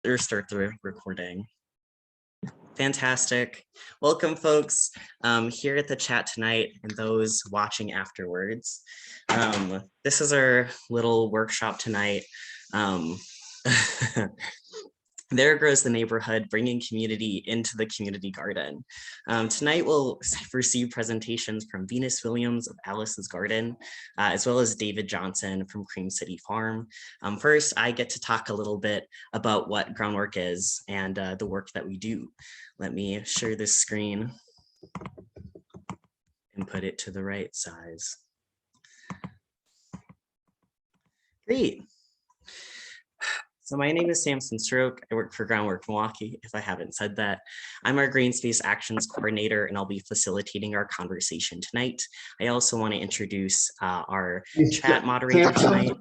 or start the recording. Fantastic. Welcome, folks, here at the chat tonight and those watching afterwards. This is our little workshop tonight. There grows the neighborhood, bringing community into the community garden. Tonight we'll receive presentations from Venus Williams of Alice's Garden, as well as David Johnson from Cream City Farm. First, I get to talk a little bit about what groundwork is and the work that we do. Let me share this screen and put it to the right size. Great. So my name is Samson Stroke. I work for Groundwork Milwaukee, if I haven't said that. I'm our Greenspace Actions Coordinator, and I'll be facilitating our conversation tonight. I also want to introduce our chat moderator tonight.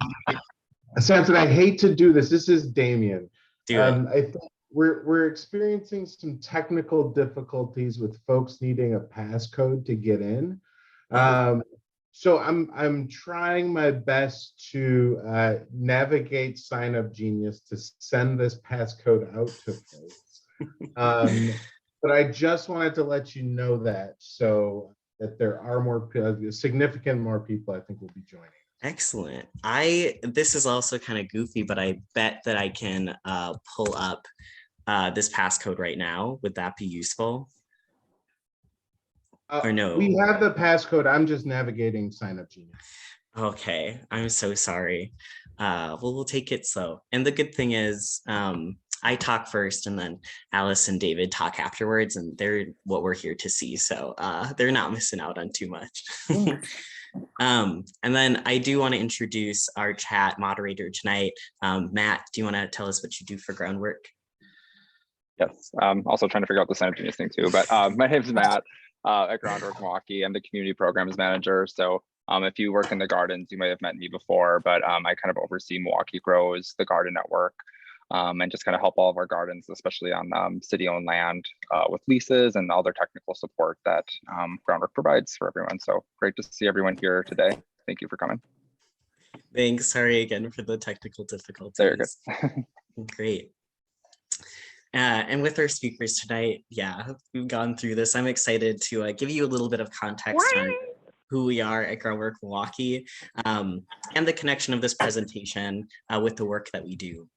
Samson, I hate to do this. This is Damien. I think we're experiencing some technical difficulties with folks needing a passcode to get in. So I'm trying my best to navigate Sign Up Genius to send this passcode out to folks. But I just wanted to let you know that, so that there are more, significant more people I think will be joining. Excellent. This is also kind of goofy, but I bet that I can pull up this passcode right now. Would that be useful? Or no? We have the passcode. I'm just navigating Sign Up Genius. Okay, I'm so sorry. Well, we'll take it slow. And the good thing is, I talk first and then Alice and David talk afterwards, and they're what we're here to see. So they're not missing out on too much. And then I do want to introduce our chat moderator tonight. Matt, do you want to tell us what you do for Groundwork? Yes, also trying to figure out the Sign Up Genius thing too, but my name is Matt. At Groundwork Milwaukee, I'm the community programs manager. So if you work in the gardens, you may have met me before, but I kind of oversee Milwaukee Grows, the garden network, and just kind of help all of our gardens, especially on city-owned land with leases and all their technical support that Groundwork provides for everyone. So great to see everyone here today. Thank you for coming. Thanks. Sorry again for the technical difficulties. There you go. Great. And with our speakers tonight, yeah, we've gone through this. I'm excited to give you a little bit of context on who we are at Groundwork Milwaukee and the connection of this presentation with the work that we do.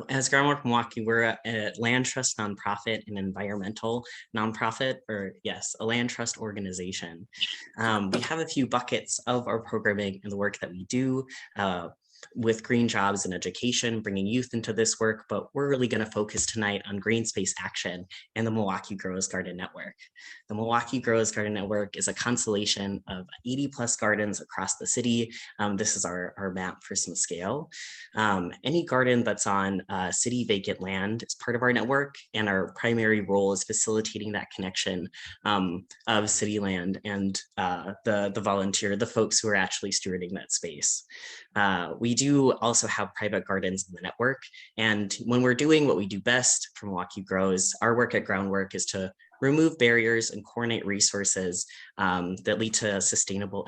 As Groundwork Milwaukee, we're a land trust nonprofit and environmental nonprofit, or yes, a land trust organization. We have a few buckets of our programming and the work that we do. With green jobs and education, bringing youth into this work, but we're really going to focus tonight on green space action and the Milwaukee Grows Garden Network. The Milwaukee Grows Garden Network is a constellation of 80+ gardens across the city. This is our map for some scale. Any garden that's on city vacant land is part of our network, and our primary role is facilitating that connection of city land and the folks who are actually stewarding that space. We do also have private gardens in the network. And when we're doing what we do best for Milwaukee Grows, our work at Groundwork is to remove barriers and coordinate resources that lead to sustainable,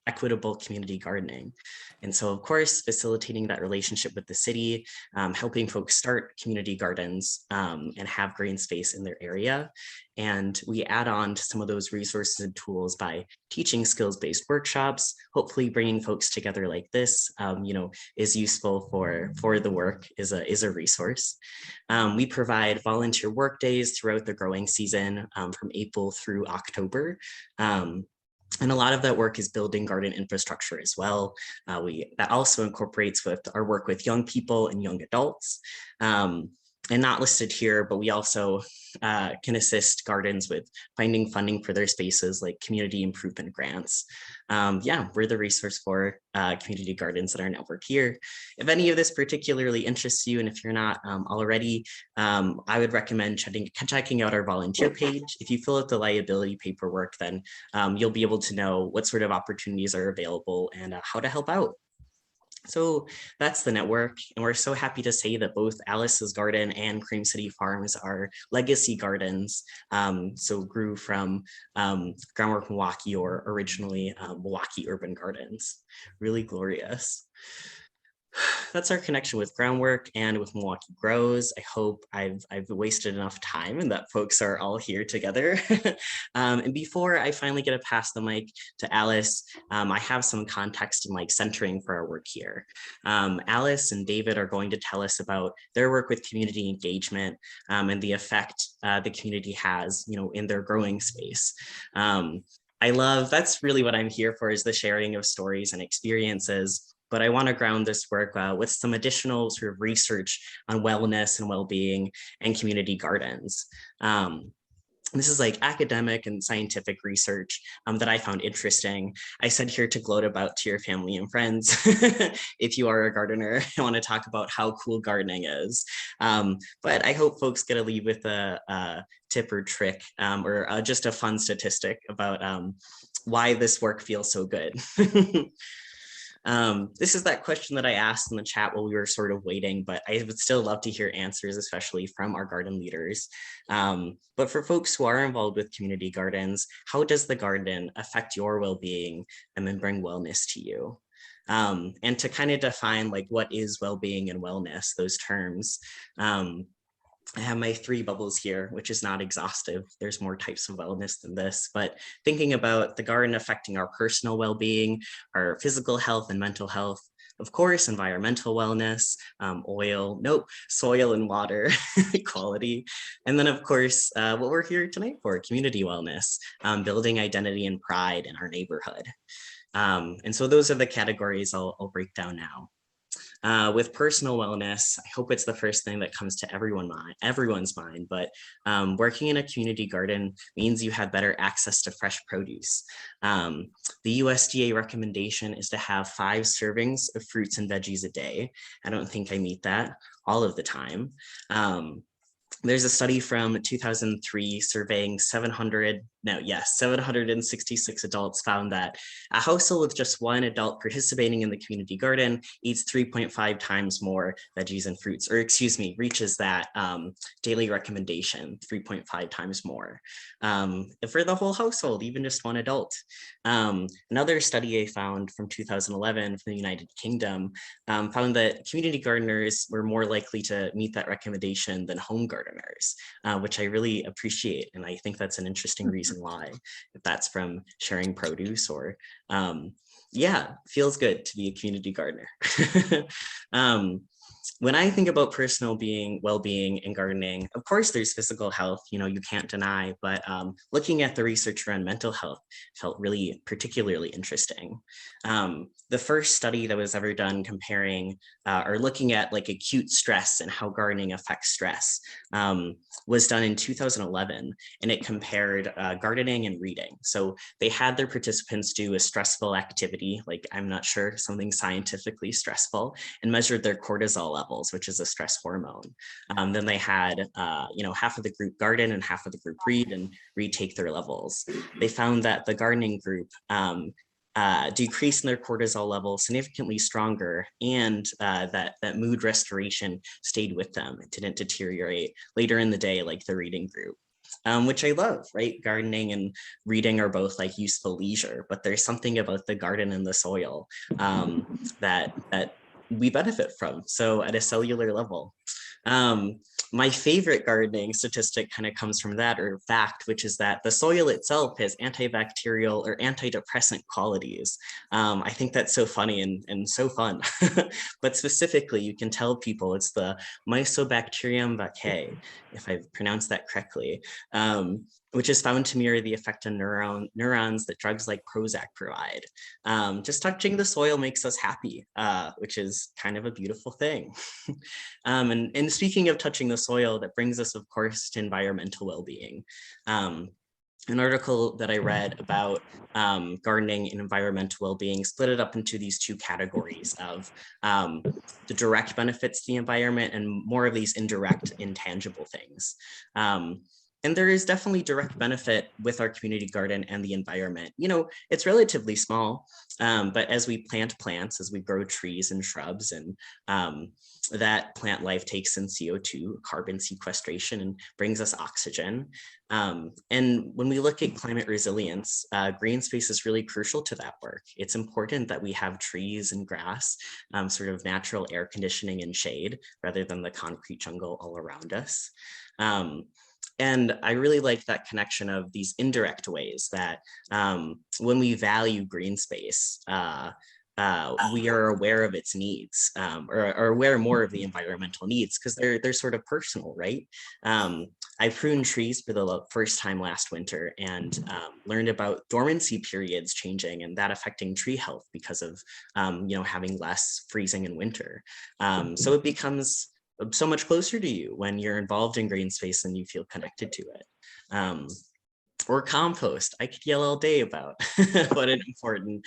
equitable community gardening. And so, of course, facilitating that relationship with the city, helping folks start community gardens and have green space in their area. And we add on to some of those resources and tools by teaching skills-based workshops. Hopefully bringing folks together like this, is useful for the work, is a resource. We provide volunteer work days throughout the growing season from April through October. And a lot of that work is building garden infrastructure as well. That also incorporates with our work with young people and young adults. And not listed here, but we also can assist gardens with finding funding for their spaces, like community improvement grants. We're the resource for community gardens in our network here. If any of this particularly interests you, and if you're not already, I would recommend checking out our volunteer page. If you fill out the liability paperwork, then you'll be able to know what sort of opportunities are available and how to help out. So that's the network, and we're so happy to say that both Alice's Garden and Cream City Farms are legacy gardens, so grew from Groundwork Milwaukee, or originally Milwaukee Urban Gardens. Really glorious. that's our connection with Groundwork and with Milwaukee Grows. I hope I've wasted enough time and that folks are all here together. And before I finally get to pass the mic to Alice, I have some context and like centering for our work here. Alice and David are going to tell us about their work with community engagement and the effect the community has, in their growing space. That's really what I'm here for, is the sharing of stories and experiences. But I want to ground this work with some additional sort of research on wellness and well-being and community gardens. This is like academic and scientific research that I found interesting. I said here to gloat about to your family and friends. If you are a gardener, I want to talk about how cool gardening is. But I hope folks get to leave with a tip or trick or just a fun statistic about why this work feels so good. This is that question that I asked in the chat while we were sort of waiting, but I would still love to hear answers, especially from our garden leaders. But for folks who are involved with community gardens, how does the garden affect your well-being and then bring wellness to you? And to kind of define like what is well-being and wellness, those terms, I have my 3 bubbles here, which is not exhaustive. There's more types of wellness than this, but thinking about the garden affecting our personal well-being, our physical health and mental health, of course, environmental wellness, soil and water quality. And then of course, what we're here tonight for, community wellness, building identity and pride in our neighborhood. And so those are the categories I'll break down now. With personal wellness, I hope it's the first thing that comes to everyone's mind, but working in a community garden means you have better access to fresh produce. The USDA recommendation is to have 5 servings of fruits and veggies a day. I don't think I meet that all of the time. There's a study from 2003 surveying 766 adults found that a household with just 1 adult participating in the community garden eats 3.5 times more veggies and fruits, or reaches that daily recommendation 3.5 times more. For the whole household, even just 1 adult. Another study I found from 2011 from the United Kingdom found that community gardeners were more likely to meet that recommendation than home gardeners, which I really appreciate. And I think that's an interesting reason why, if that's from sharing produce or, feels good to be a community gardener. When I think about personal well-being and gardening, of course, there's physical health, you can't deny, but looking at the research around mental health felt really particularly interesting. The first study that was ever done comparing or looking at like acute stress and how gardening affects stress was done in 2011, and it compared gardening and reading. So they had their participants do a stressful activity, like I'm not sure, something scientifically stressful, and measured their cortisol levels, which is a stress hormone. Then they had, half of the group garden and half of the group read, and retake their levels. They found that the gardening group decreased in their cortisol level significantly stronger, and that mood restoration stayed with them. It didn't deteriorate later in the day like the reading group. Which I love, right? Gardening and reading are both like useful leisure, but there's something about the garden and the soil that we benefit from. So at a cellular level. My favorite gardening statistic kind of comes from that, or fact, which is that the soil itself has antibacterial or antidepressant qualities. I think that's so funny and so fun. But specifically, you can tell people it's the Mycobacterium vaccae, if I've pronounced that correctly, which is found to mirror the effect on neurons that drugs like Prozac provide. Just touching the soil makes us happy, which is kind of a beautiful thing. And speaking of touching the soil, that brings us, of course, to environmental well-being. An article that I read about gardening and environmental well-being split it up into these 2 categories of the direct benefits to the environment and more of these indirect, intangible things. And there is definitely direct benefit with our community garden and the environment. You know, it's relatively small, but as we plant plants, as we grow trees and shrubs, and that plant life takes in CO2, carbon sequestration, and brings us oxygen. And when we look at climate resilience, green space is really crucial to that work. It's important that we have trees and grass, sort of natural air conditioning and shade, rather than the concrete jungle all around us. And I really like that connection of these indirect ways that when we value green space, we are aware of its needs, or aware more of the environmental needs, because they're sort of personal, right? I pruned trees for the first time last winter, and learned about dormancy periods changing and that affecting tree health because of having less freezing in winter. So it becomes so much closer to you when you're involved in green space and you feel connected to it. Or compost. I could yell all day about what an important,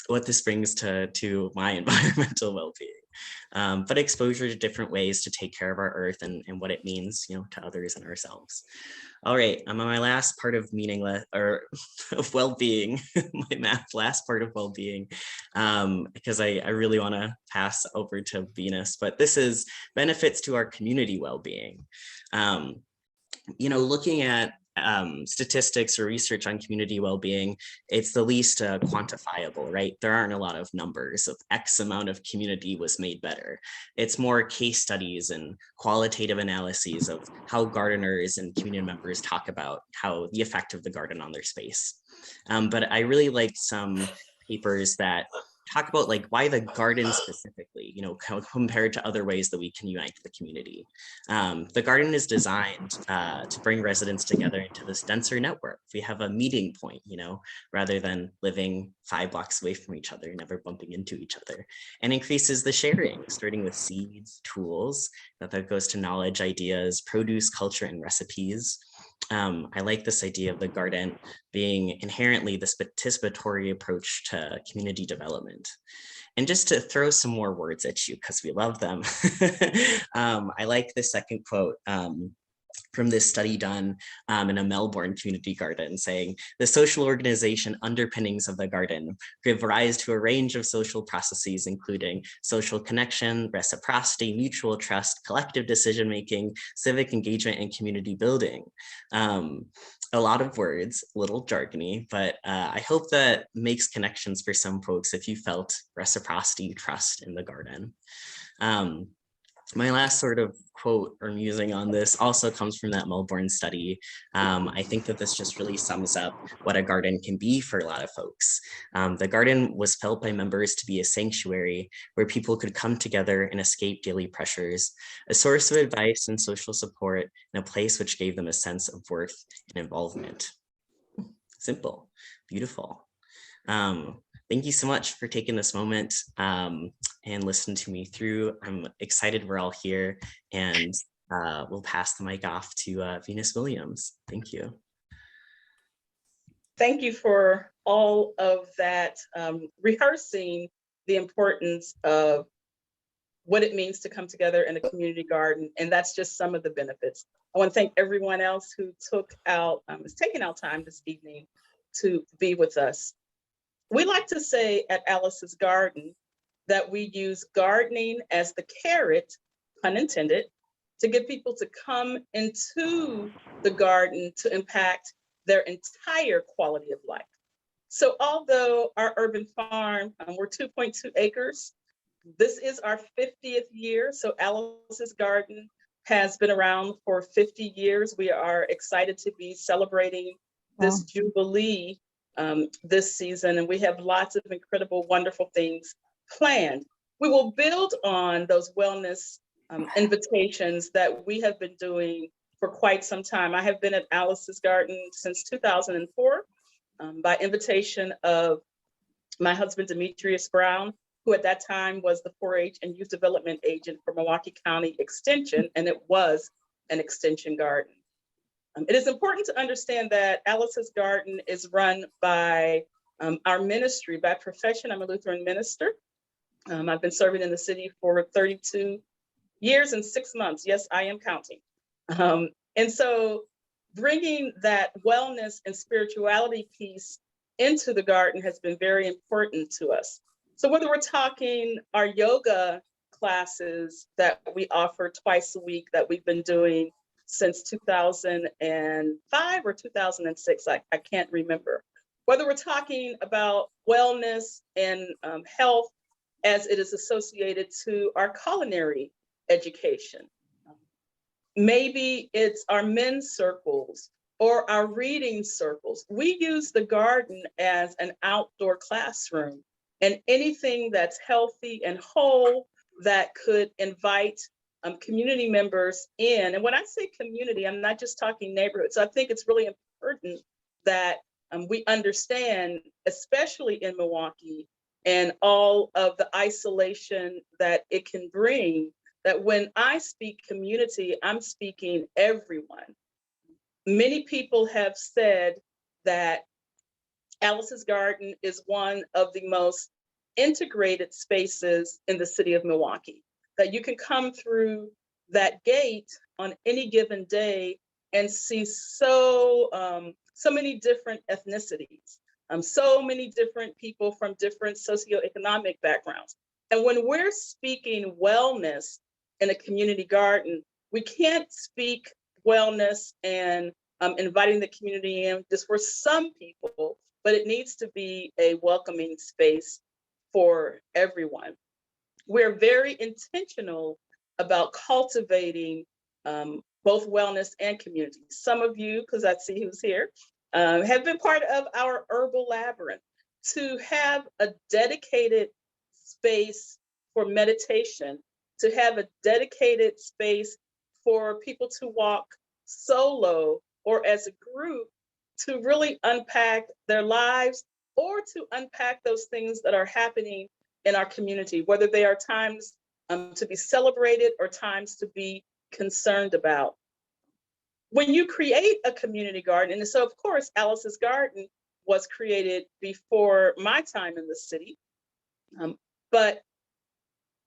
what this brings to my environmental well-being. But exposure to different ways to take care of our earth and what it means, to others and ourselves. All right, I'm on my last part of meaningless or of well-being, my last part of well-being, because I really want to pass over to Venus, but this is benefits to our community well-being. Looking at statistics or research on community well-being, it's the least quantifiable, right? There aren't a lot of numbers of X amount of community was made better. It's more case studies and qualitative analyses of how gardeners and community members talk about how the effect of the garden on their space. But I really liked some papers that talk about like why the garden specifically, compared to other ways that we can unite the community. The garden is designed to bring residents together into this denser network. We have a meeting point, rather than living 5 blocks away from each other, never bumping into each other, and increases the sharing, starting with seeds, tools, that goes to knowledge, ideas, produce, culture, and recipes. I like this idea of the garden being inherently this participatory approach to community development. And just to throw some more words at you, because we love them, I like the second quote from this study done in a Melbourne community garden, saying the social organization underpinnings of the garden give rise to a range of social processes, including social connection, reciprocity, mutual trust, collective decision-making, civic engagement, and community building. A lot of words, a little jargony, but I hope that makes connections for some folks if you felt reciprocity, trust in the garden. My last sort of quote or musing on this also comes from that Melbourne study. I think that this just really sums up what a garden can be for a lot of folks. The garden was felt by members to be a sanctuary where people could come together and escape daily pressures, a source of advice and social support, and a place which gave them a sense of worth and involvement. Simple, beautiful. Thank you so much for taking this moment and listening to me through. I'm excited we're all here, and we'll pass the mic off to Venus Williams. Thank you. Thank you for all of that, rehearsing the importance of what it means to come together in a community garden. And that's just some of the benefits. I want to thank everyone else who is taking out time this evening to be with us. We like to say at Alice's Garden that we use gardening as the carrot, pun intended, to get people to come into the garden to impact their entire quality of life. So although our urban farm, we're 2.2 acres, this is our 50th year. So Alice's Garden has been around for 50 years. We are excited to be celebrating this Jubilee this season, and we have lots of incredible, wonderful things planned. We will build on those wellness invitations that we have been doing for quite some time. I have been at Alice's Garden since 2004 by invitation of my husband, Demetrius Brown, who at that time was the 4-H and youth development agent for Milwaukee County Extension, and it was an extension garden. It is important to understand that Alice's Garden is run by our ministry. By profession, I'm a Lutheran minister. I've been serving in the city for 32 years and 6 months. Yes, I am counting. And so bringing that wellness and spirituality piece into the garden has been very important to us. So whether we're talking our yoga classes that we offer twice a week that we've been doing since 2005 or 2006, I can't remember. Whether we're talking about wellness and health as it is associated to our culinary education. Maybe it's our men's circles or our reading circles. We use the garden as an outdoor classroom, and anything that's healthy and whole that could invite community members in. And when I say community, I'm not just talking neighborhoods. I think it's really important that we understand, especially in Milwaukee and all of the isolation that it can bring, that when I speak community, I'm speaking everyone. Many people have said that Alice's Garden is one of the most integrated spaces in the city of Milwaukee, that you can come through that gate on any given day and see so many different ethnicities, so many different people from different socioeconomic backgrounds. And when we're speaking wellness in a community garden, we can't speak wellness and inviting the community in just for some people, but it needs to be a welcoming space for everyone. We're very intentional about cultivating both wellness and community. Some of you, because I see who's here, have been part of our herbal labyrinth. To have a dedicated space for meditation, to have a dedicated space for people to walk solo or as a group to really unpack their lives or to unpack those things that are happening in our community, whether they are times to be celebrated or times to be concerned about. When you create a community garden, and so of course, Alice's Garden was created before my time in the city, but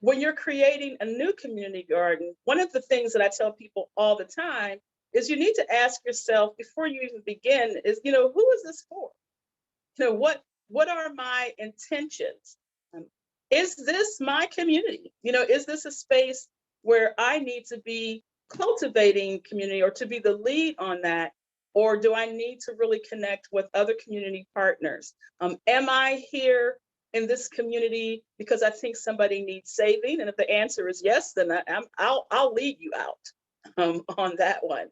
when you're creating a new community garden, one of the things that I tell people all the time is you need to ask yourself before you even begin is, who is this for? What are my intentions? Is this my community? Is this a space where I need to be cultivating community or to be the lead on that? Or do I need to really connect with other community partners? Am I here in this community because I think somebody needs saving? And if the answer is yes, then I'll lead you out on that one.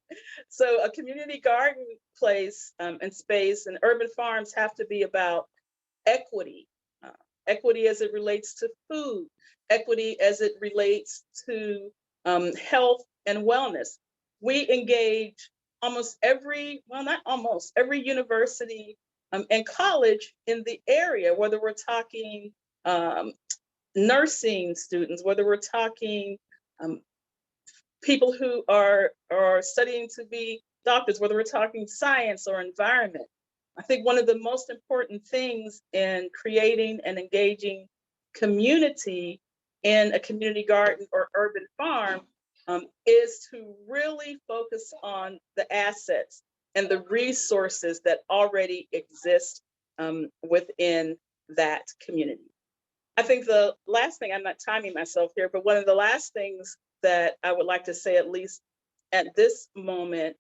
So a community garden place and space and urban farms have to be about equity. Equity as it relates to food, equity as it relates to health and wellness. We engage every university and college in the area, whether we're talking nursing students, whether we're talking people who are studying to be doctors, whether we're talking science or environment. I think one of the most important things in creating and engaging community in a community garden or urban farm is to really focus on the assets and the resources that already exist within that community. I think the last thing, I'm not timing myself here, but one of the last things that I would like to say, at least at this moment,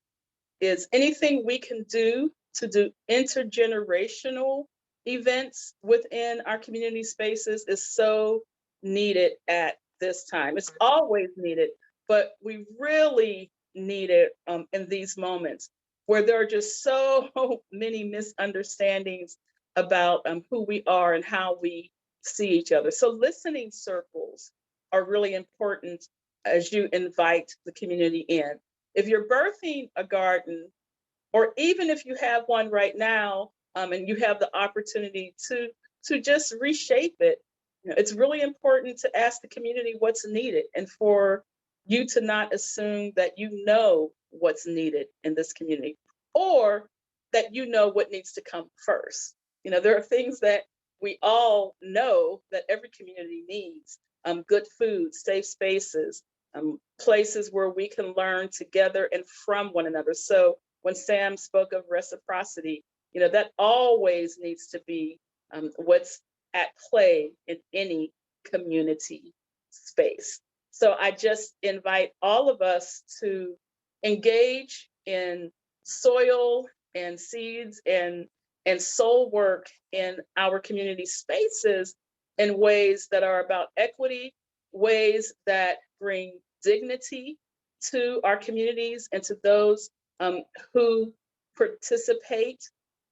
is anything we can do to do intergenerational events within our community spaces is so needed at this time. It's always needed, but we really need it in these moments where there are just so many misunderstandings about who we are and how we see each other. So listening circles are really important as you invite the community in. If you're birthing a garden, or even if you have one right now and you have the opportunity to just reshape it, it's really important to ask the community what's needed and for you to not assume that you know what's needed in this community or that you know what needs to come first. There are things that we all know that every community needs, good food, safe spaces, places where we can learn together and from one another. So when Sam spoke of reciprocity, that always needs to be what's at play in any community space. So I just invite all of us to engage in soil and seeds and soul work in our community spaces in ways that are about equity, ways that bring dignity to our communities and to those who participate,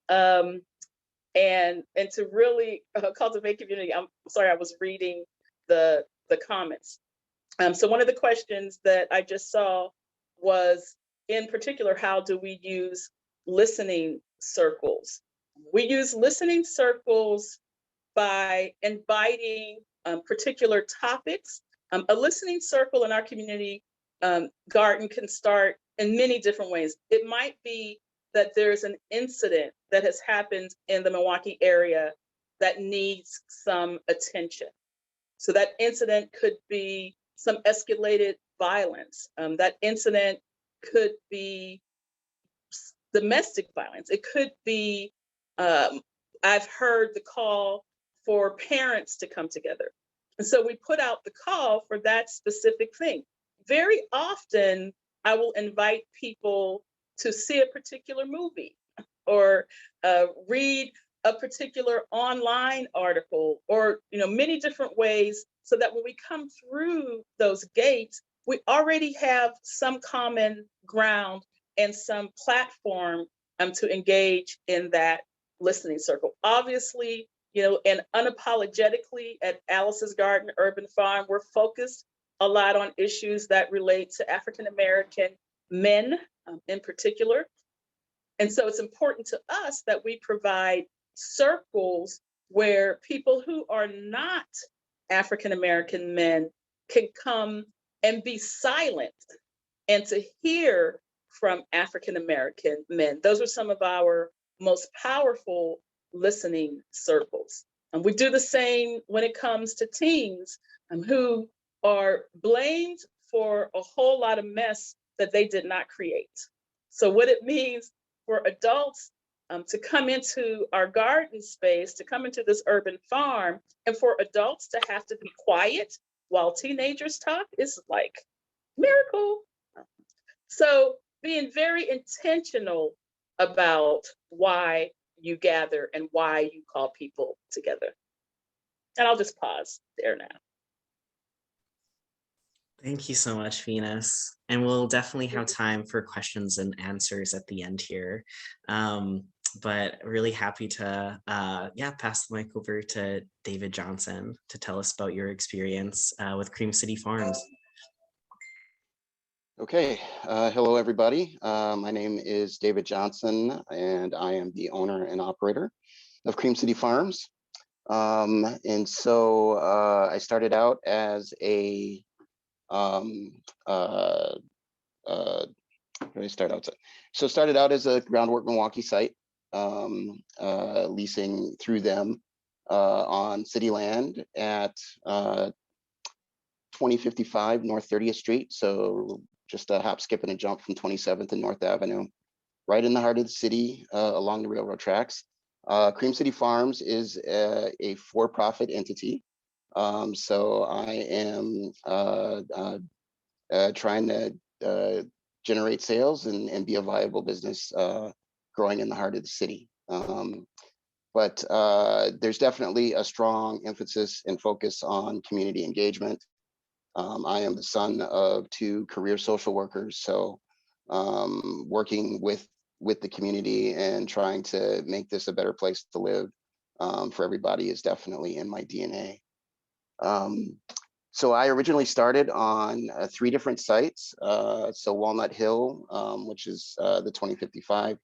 and to really cultivate community. I'm sorry, I was reading the comments. So one of the questions that I just saw was, in particular, how do we use listening circles? We use listening circles by inviting particular topics. A listening circle in our community garden can start in many different ways. It might be that there's an incident that has happened in the Milwaukee area that needs some attention. So that incident could be some escalated violence. That incident could be domestic violence. It could be, I've heard the call for parents to come together. And so we put out the call for that specific thing. Very often, I will invite people to see a particular movie or read a particular online article, or many different ways, so that when we come through those gates, we already have some common ground and some platform to engage in that listening circle. Obviously, and unapologetically at Alice's Garden Urban Farm, we're focused a lot on issues that relate to African American men in particular. And so it's important to us that we provide circles where people who are not African American men can come and be silent and to hear from African American men. Those are some of our most powerful listening circles. And we do the same when it comes to teens who are blamed for a whole lot of mess that they did not create. So what it means for adults to come into our garden space, to come into this urban farm, and for adults to have to be quiet while teenagers talk is like miracle. So being very intentional about why you gather and why you call people together. And I'll just pause there now. Thank you so much, Venus. And we'll definitely have time for questions and answers at the end here. But really happy to pass the mic over to David Johnson to tell us about your experience with Cream City Farms. Okay, hello everybody. My name is David Johnson and I am the owner and operator of Cream City Farms. And so I started out as a started out as a Groundwork Milwaukee site, leasing through them on city land at 2055 North 30th Street. So just a hop, skip, and a jump from 27th and North Avenue, right in the heart of the city, along the railroad tracks. Cream City Farms is a for-profit entity. So I am trying to generate sales and be a viable business growing in the heart of the city. But there's definitely a strong emphasis and focus on community engagement. I am the son of two career social workers, so working with the community and trying to make this a better place to live for everybody is definitely in my DNA. So I originally started on 3 different sites. So Walnut Hill, which is the 2055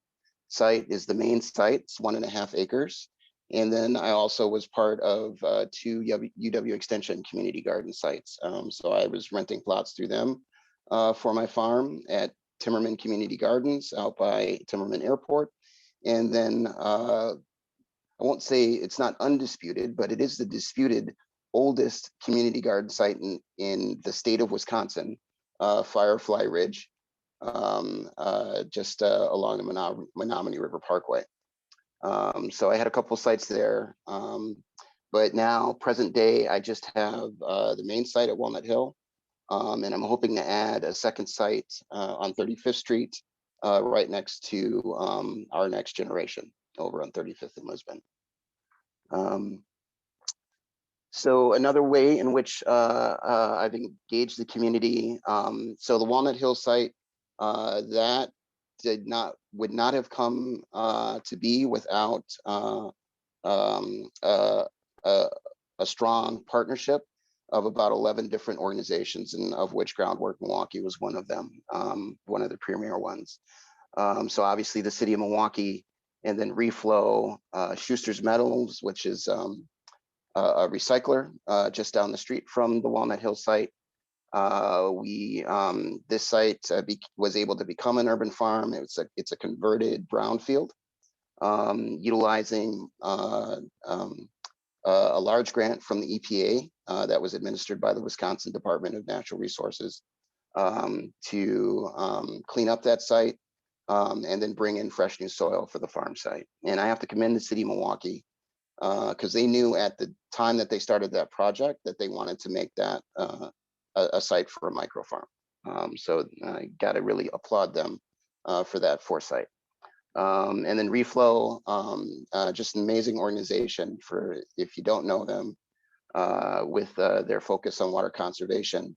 site, is the main site. It's 1.5 acres. And then I also was part of 2 UW Extension community garden sites. So I was renting plots through them for my farm at Timmerman Community Gardens out by Timmerman Airport. And then I won't say it's not undisputed, but it is the disputed oldest community garden site in the state of Wisconsin, Firefly Ridge. just along the Menominee River Parkway. So I had a couple sites there, but now present day, I just have the main site at Walnut Hill, and I'm hoping to add a second site on 35th Street, right next to our next generation over on 35th in Lisbon. So another way in which I've engaged the community, so the Walnut Hill site, that would not have come to be without a strong partnership of about 11 different organizations, and of which Groundwork Milwaukee was one of them, one of the premier ones. So obviously the city of Milwaukee, and then Reflow, Schuster's Metals, which is a recycler just down the street from the Walnut Hill site. This site was able to become an urban farm. It's a converted brownfield, utilizing a large grant from the EPA that was administered by the Wisconsin Department of Natural Resources to clean up that site and then bring in fresh new soil for the farm site. And I have to commend the city of Milwaukee because they knew at the time that they started that project that they wanted to make that a site for a micro farm. So I got to really applaud them for that foresight. And then Reflow, just an amazing organization for, if you don't know them, with their focus on water conservation.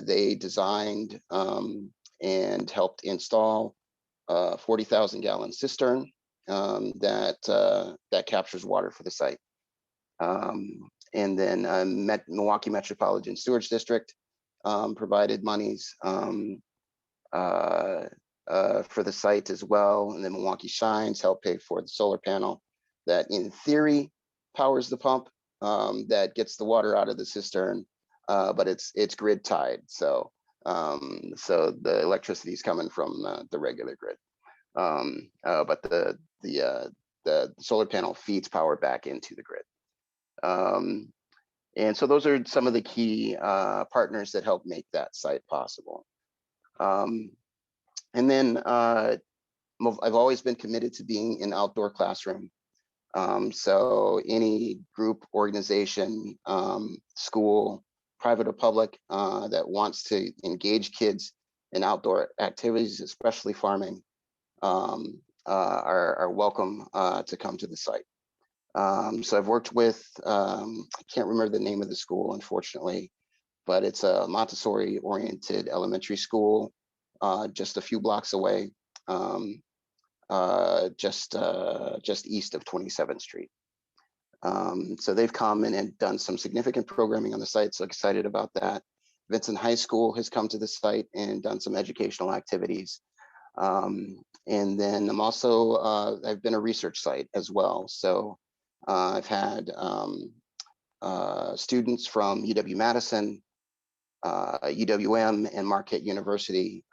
They designed and helped install a 40,000 gallon cistern that captures water for the site. And then Milwaukee Metropolitan Sewage District provided monies for the site as well. And then Milwaukee Shines helped pay for the solar panel that in theory powers the pump that gets the water out of the cistern, but it's grid tied. So the electricity is coming from the regular grid. But the solar panel feeds power back into the grid. And so those are some of the key partners that help make that site possible. And then I've always been committed to being an outdoor classroom. So any group, organization, school, private or public, that wants to engage kids in outdoor activities, especially farming, are welcome to come to the site. So I've worked with, I can't remember the name of the school, unfortunately, but it's a Montessori oriented elementary school just a few blocks away, just east of 27th Street. So they've come in and done some significant programming on the site, so excited about that. Vincent High School has come to the site and done some educational activities. And then I'm also, I've been a research site as well. So I've had students from UW-Madison, UWM, and Marquette University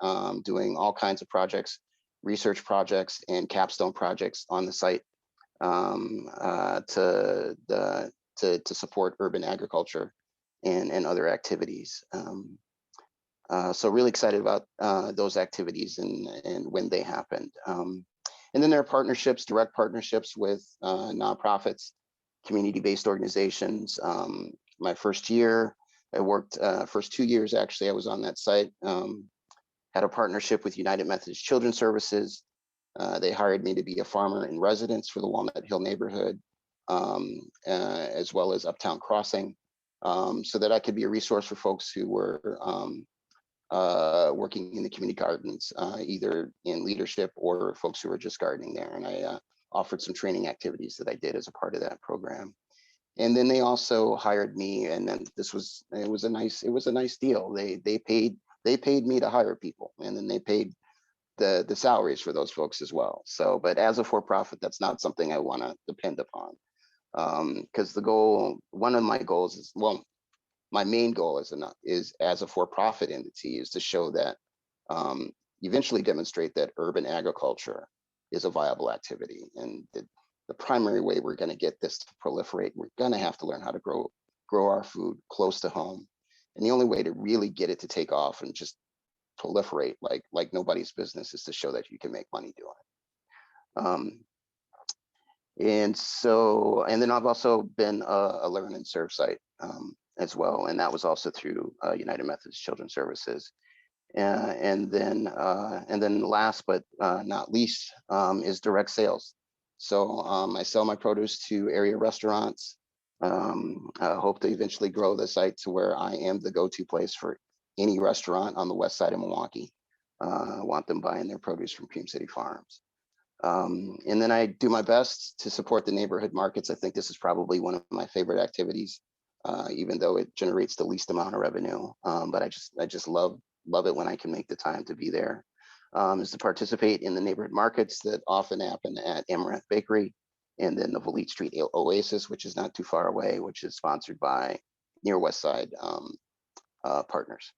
doing all kinds of projects, research projects and capstone projects on the site to support urban agriculture and other activities. So really excited about those activities and when they happened. And then there are partnerships, direct partnerships with nonprofits, community-based organizations. My first year, I worked, first 2 years actually, I was on that site, had a partnership with United Methodist Children's Services. They hired me to be a farmer in residence for the Walnut Hill neighborhood, as well as Uptown Crossing, so that I could be a resource for folks who were working in the community gardens, either in leadership or folks who were just gardening there. And I offered some training activities that I did as a part of that program. And then they also hired me, and then it was a nice deal. They paid me to hire people, and then they paid the salaries for those folks as well. So, but as a for-profit, that's not something I want to depend upon, because one of my goals is, well, my main goal is as a for-profit entity is to show that, eventually demonstrate that urban agriculture is a viable activity, and the primary way we're going to get this to proliferate, we're going to have to learn how to grow our food close to home. And the only way to really get it to take off and just proliferate like nobody's business, is to show that you can make money doing it. And then I've also been a learn and serve site as well, and that was also through United Methodist Children's Services. And then last but not least is direct sales. So I sell my produce to area restaurants. I hope to eventually grow the site to where I am the go-to place for any restaurant on the west side of Milwaukee. I want them buying their produce from Cream City Farms. And then I do my best to support the neighborhood markets. I think this is probably one of my favorite activities, even though it generates the least amount of revenue. But I just love it when I can make the time to be there. Is to participate in the neighborhood markets that often happen at Amaranth Bakery, and then the Valete Street Oasis, which is not too far away, which is sponsored by Near West Side Partners.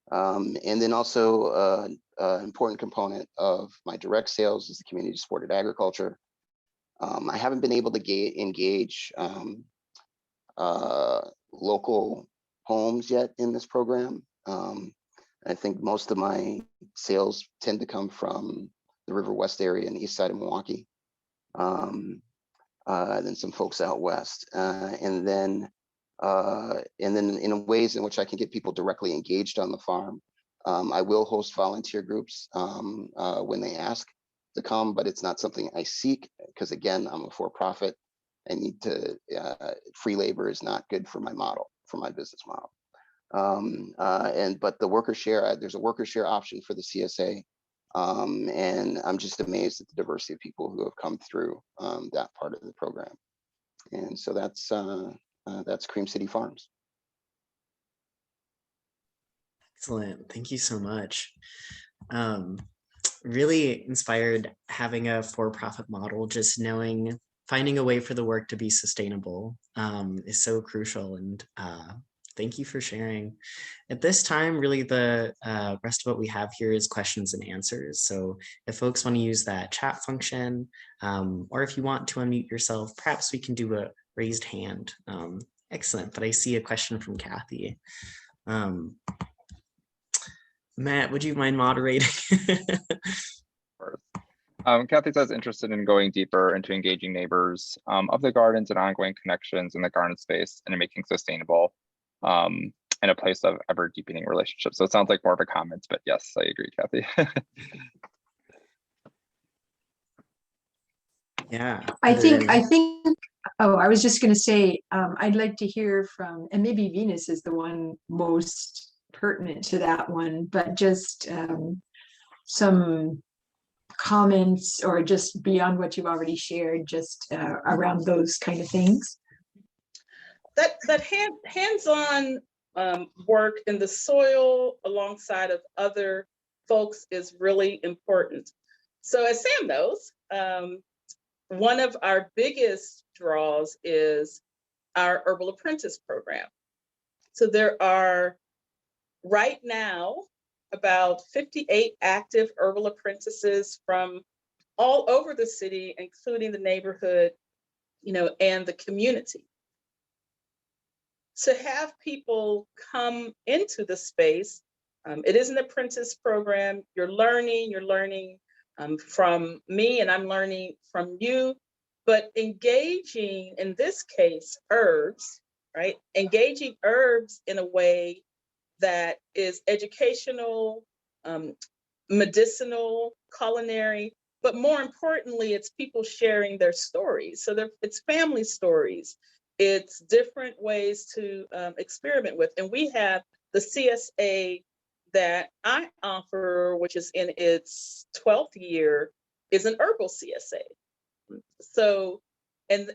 And then also an important component of my direct sales is the community supported agriculture. I haven't been able to engage local homes yet in this program. I think most of my sales tend to come from the River West area and the east side of Milwaukee. Then some folks out west. And then in ways in which I can get people directly engaged on the farm. I will host volunteer groups when they ask to come, but it's not something I seek because, again, I'm a for-profit. I need to, free labor is not good for my model, for my business model. But the worker share, there's a worker share option for the CSA. And I'm just amazed at the diversity of people who have come through that part of the program. And so that's Cream City Farms. Excellent. Thank you so much. Really inspired having a for-profit model, just knowing finding a way for the work to be sustainable is so crucial. And thank you for sharing. At this time, really the rest of what we have here is questions and answers. So if folks want to use that chat function, or if you want to unmute yourself, perhaps we can do a raised hand. Excellent, but I see a question from Kathy. Matt, would you mind moderating? Kathy says interested in going deeper into engaging neighbors of the gardens and ongoing connections in the garden space and in making sustainable in a place of ever deepening relationships. So it sounds like more of a comment, but yes, I agree, Kathy. Yeah. I think, oh, I was just going to say, I'd like to hear from, and maybe Venus is the one most pertinent to that one, but just some comments or just beyond what you've already shared, just around those kind of things. That hands-on work in the soil alongside of other folks is really important. So as Sam knows, one of our biggest draws is our Herbal Apprentice program. So there are right now about 58 active herbal apprentices from all over the city, including the neighborhood, and the community. To have people come into the space, it is an apprentice program. You're learning from me, and I'm learning from you, but engaging, in this case, herbs, right? Engaging herbs in a way that is educational, medicinal, culinary, but more importantly, it's people sharing their stories. So it's family stories. It's different ways to experiment with. And we have the CSA that I offer, which is in its 12th year, is an herbal CSA. So, and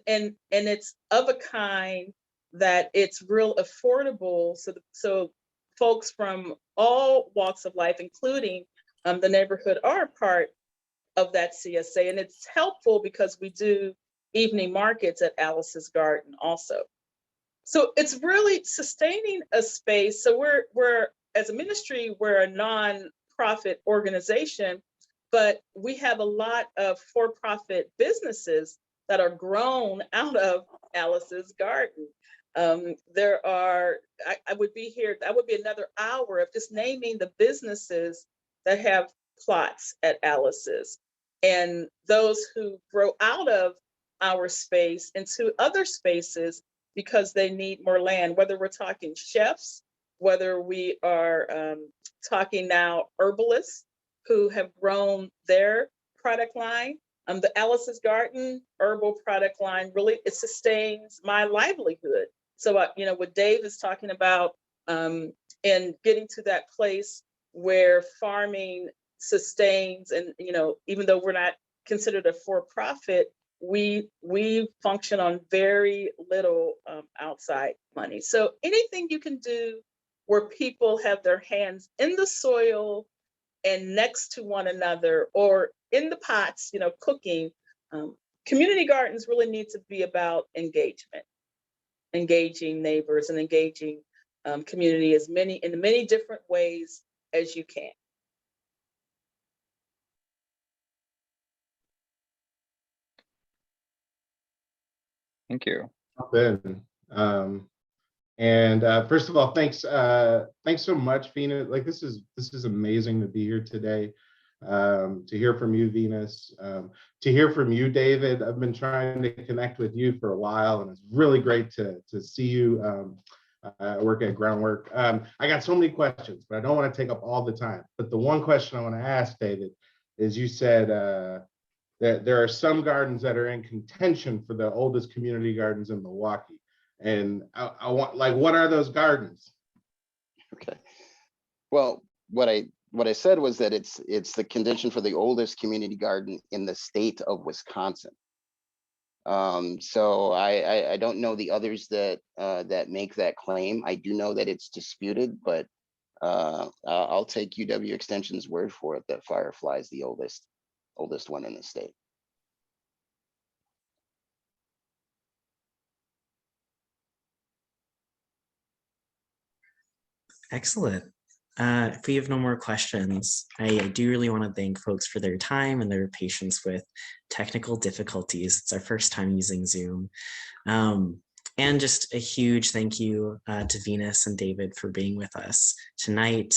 it's of a kind that it's real affordable. So folks from all walks of life, including the neighborhood, are part of that CSA. And it's helpful because we do evening markets at Alice's Garden also. So it's really sustaining a space. So we're as a ministry, we're a non-profit organization, but we have a lot of for-profit businesses that are grown out of Alice's Garden. There are, I would be here, that would be another hour of just naming the businesses that have plots at Alice's, and those who grow out of our space into other spaces because they need more land, whether we're talking chefs, whether we are talking now herbalists who have grown their product line. The Alice's Garden herbal product line, really, it sustains my livelihood. So, you know, what Dave is talking about, and getting to that place where farming sustains, and, you know, even though we're not considered a for-profit, we function on very little outside money. So anything you can do where people have their hands in the soil and next to one another, or in the pots, you know, cooking. Community gardens really need to be about engagement, engaging neighbors and engaging community in many different ways as you can. Thank you. First of all, thanks so much, Venus. Like, this is amazing to be here today. To hear from you, Venus, to hear from you, David. I've been trying to connect with you for a while, and it's really great to see you work at Groundwork. I got so many questions, but I don't want to take up all the time. But the one question I want to ask, David, is you said that there are some gardens that are in contention for the oldest community gardens in Milwaukee. And I want, like, what are those gardens? Okay. Well, what I said was that it's the condition for the oldest community garden in the state of Wisconsin. So I don't know the others that make that claim. I do know that it's disputed, but I'll take UW Extension's word for it that Firefly is the oldest one in the state. Excellent. If we have no more questions, I do really want to thank folks for their time and their patience with technical difficulties. It's our first time using Zoom. And just a huge thank you to Venus and David for being with us tonight.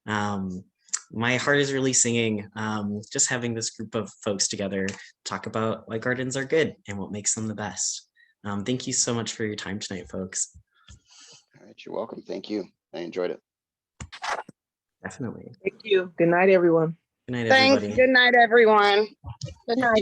My heart is really singing just having this group of folks together talk about why gardens are good and what makes them the best. Thank you so much for your time tonight, folks. All right, you're welcome. Thank you. I enjoyed it. Definitely. Thank you. Good night, everyone. Good night, Thanks. everybody. Good night, everyone. Good night.